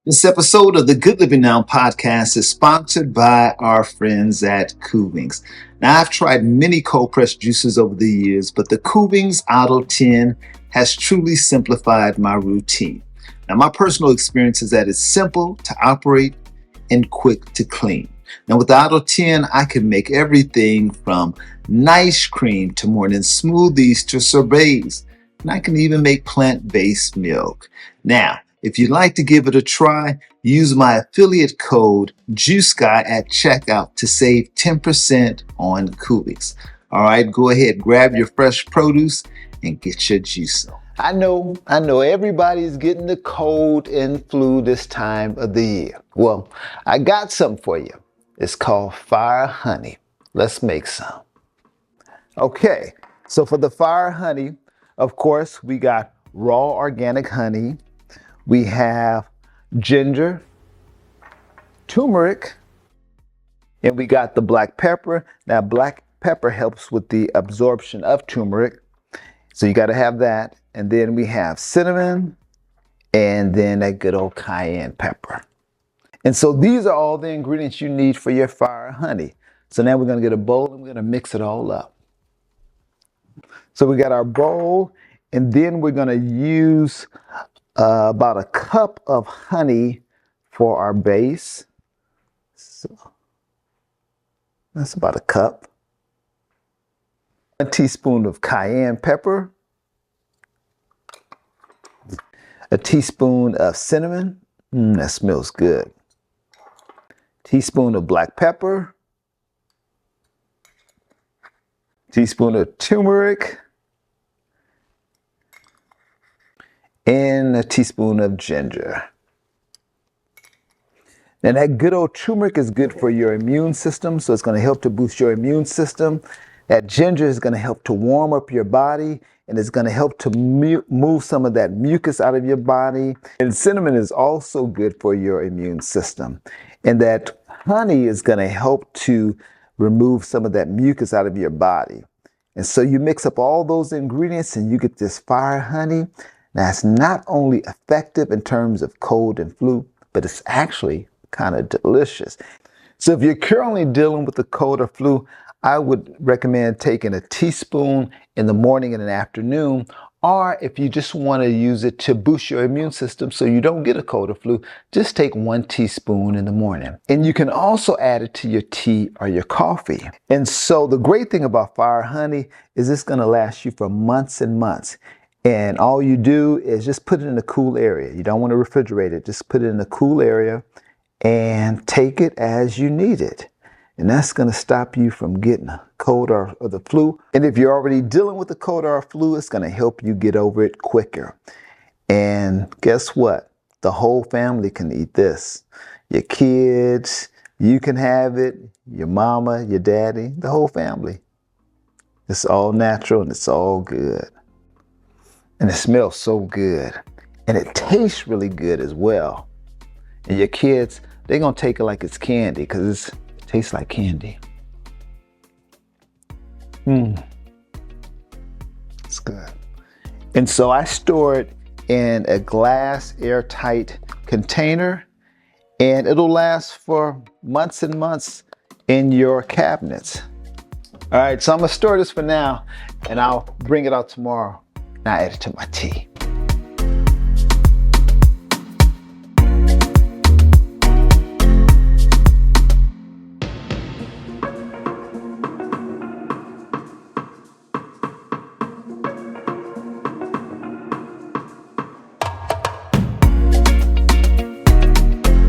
This episode of the Good Living Now podcast is sponsored by our friends at Kuvings. Now, I've tried many cold pressed juices over the years, but the Kuvings Auto10 has truly simplified my routine. Now, my personal experience is that it's simple to operate and quick to clean. Now, with the Auto10, I can make everything from nice cream to morning smoothies to sorbets, and I can even make plant-based milk. Now, if you'd like to give it a try, use my affiliate code JUICEGUY at checkout to save 10% on Kuvings. All right, go ahead, grab your fresh produce and get your juice on. I know everybody's getting the cold and flu this time of the year. Well, I got something for you. It's called fire honey. Let's make some. Okay, so for the fire honey, of course, we got raw organic honey. We have ginger, turmeric, and we got the black pepper. Now, black pepper helps with the absorption of turmeric, so you got to have that. And then we have cinnamon, and then that good old cayenne pepper. And so these are all the ingredients you need for your fire honey. So now we're going to get a bowl and we're going to mix it all up. So we got our bowl, and then we're going to use about a cup of honey for our base. So that's about a cup. A teaspoon of cayenne pepper. A teaspoon of cinnamon. That smells good. Teaspoon of black pepper. Teaspoon of turmeric. And a teaspoon of ginger. Now that good old turmeric is good for your immune system, so it's going to help to boost your immune system. That ginger is going to help to warm up your body, and it's going to help to move some of that mucus out of your body. And cinnamon is also good for your immune system. And that honey is going to help to remove some of that mucus out of your body. And so you mix up all those ingredients and you get this fire honey. Now, it's not only effective in terms of cold and flu, but it's actually kind of delicious. So if you're currently dealing with the cold or flu, I would recommend taking a teaspoon in the morning and an afternoon, or if you just want to use it to boost your immune system so you don't get a cold or flu, just take 1 teaspoon in the morning. And you can also add it to your tea or your coffee. And so the great thing about fire honey is it's going to last you for months and months. And all you do is just put it in a cool area. You don't want to refrigerate it. Just put it in a cool area and take it as you need it. And that's going to stop you from getting a cold or the flu. And if you're already dealing with the cold or flu, it's going to help you get over it quicker. And guess what? The whole family can eat this. Your kids, you can have it. Your mama, your daddy, the whole family. It's all natural and it's all good. And it smells so good. And it tastes really good as well. And your kids, they're going to take it like it's candy because it tastes like candy. It's good. And so I store it in a glass airtight container, and it'll last for months and months in your cabinets. All right, so I'm going to store this for now, and I'll bring it out tomorrow. And I add it to my tea.